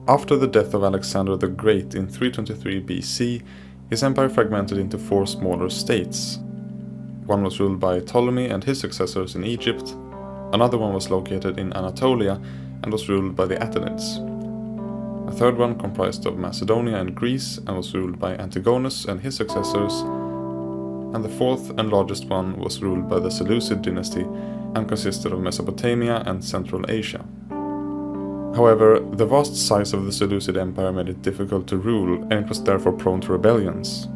After the death of Alexander the Great in 323 BC, his empire fragmented into 4 smaller states. One was ruled by Ptolemy and his successors in Egypt, another one was located in Anatolia and was ruled by the Attalids. A third one comprised of Macedonia and Greece and was ruled by Antigonus and his successors, and the fourth and largest one was ruled by the Seleucid dynasty and consisted of Mesopotamia and Central Asia. However, the vast size of the Seleucid Empire made it difficult to rule, and it was therefore prone to rebellions.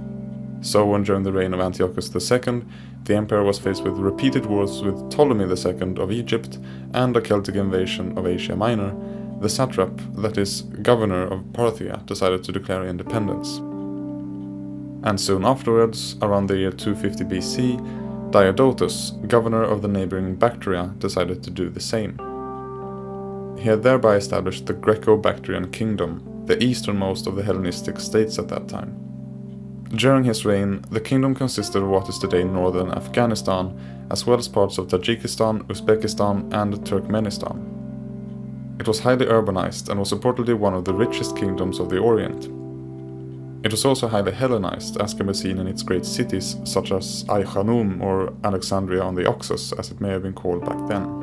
So when during the reign of Antiochus II, the empire was faced with repeated wars with Ptolemy II of Egypt and a Celtic invasion of Asia Minor, the satrap, that is, governor of Parthia, decided to declare independence. And soon afterwards, around the year 250 BC, Diodotus, governor of the neighboring Bactria, decided to do the same. He had thereby established the Greco-Bactrian kingdom, the easternmost of the Hellenistic states at that time. During his reign, the kingdom consisted of what is today northern Afghanistan, as well as parts of Tajikistan, Uzbekistan, and Turkmenistan. It was highly urbanized and was reportedly one of the richest kingdoms of the Orient. It was also highly Hellenized, as can be seen in its great cities such as Ai-Khanoum or Alexandria on the Oxus, as it may have been called back then.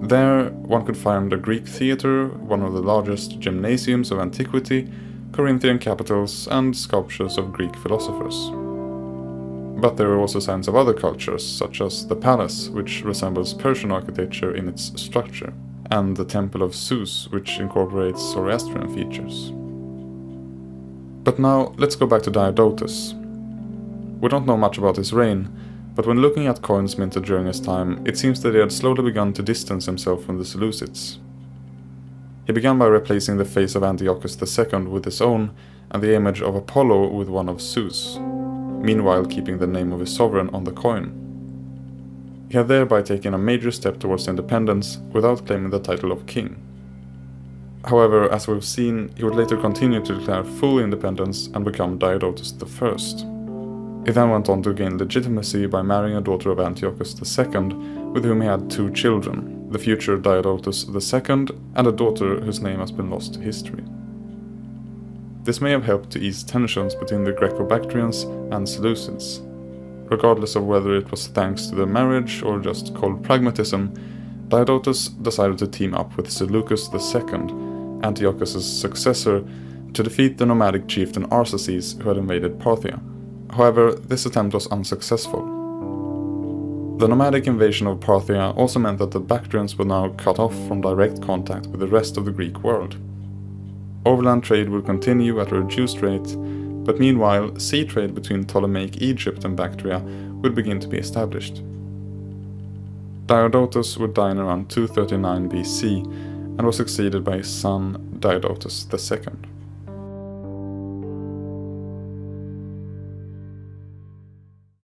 There, one could find a Greek theatre, one of the largest gymnasiums of antiquity, Corinthian capitals, and sculptures of Greek philosophers. But there are also signs of other cultures, such as the palace, which resembles Persian architecture in its structure, and the Temple of Zeus, which incorporates Zoroastrian features. But now, let's go back to Diodotus. We don't know much about his reign, but when looking at coins minted during his time, it seems that he had slowly begun to distance himself from the Seleucids. He began by replacing the face of Antiochus II with his own, and the image of Apollo with one of Zeus, meanwhile keeping the name of his sovereign on the coin. He had thereby taken a major step towards independence without claiming the title of king. However, as we've seen, he would later continue to declare full independence and become Diodotus I. He then went on to gain legitimacy by marrying a daughter of Antiochus II, with whom he had 2 children, the future Diodotus II and a daughter whose name has been lost to history. This may have helped to ease tensions between the Greco-Bactrians and Seleucids. Regardless of whether it was thanks to their marriage or just cold pragmatism, Diodotus decided to team up with Seleucus II, Antiochus' successor, to defeat the nomadic chieftain Arsaces who had invaded Parthia. However, this attempt was unsuccessful. The nomadic invasion of Parthia also meant that the Bactrians were now cut off from direct contact with the rest of the Greek world. Overland trade would continue at a reduced rate, but meanwhile, sea trade between Ptolemaic Egypt and Bactria would begin to be established. Diodotus would die in around 239 BC and was succeeded by his son Diodotus II.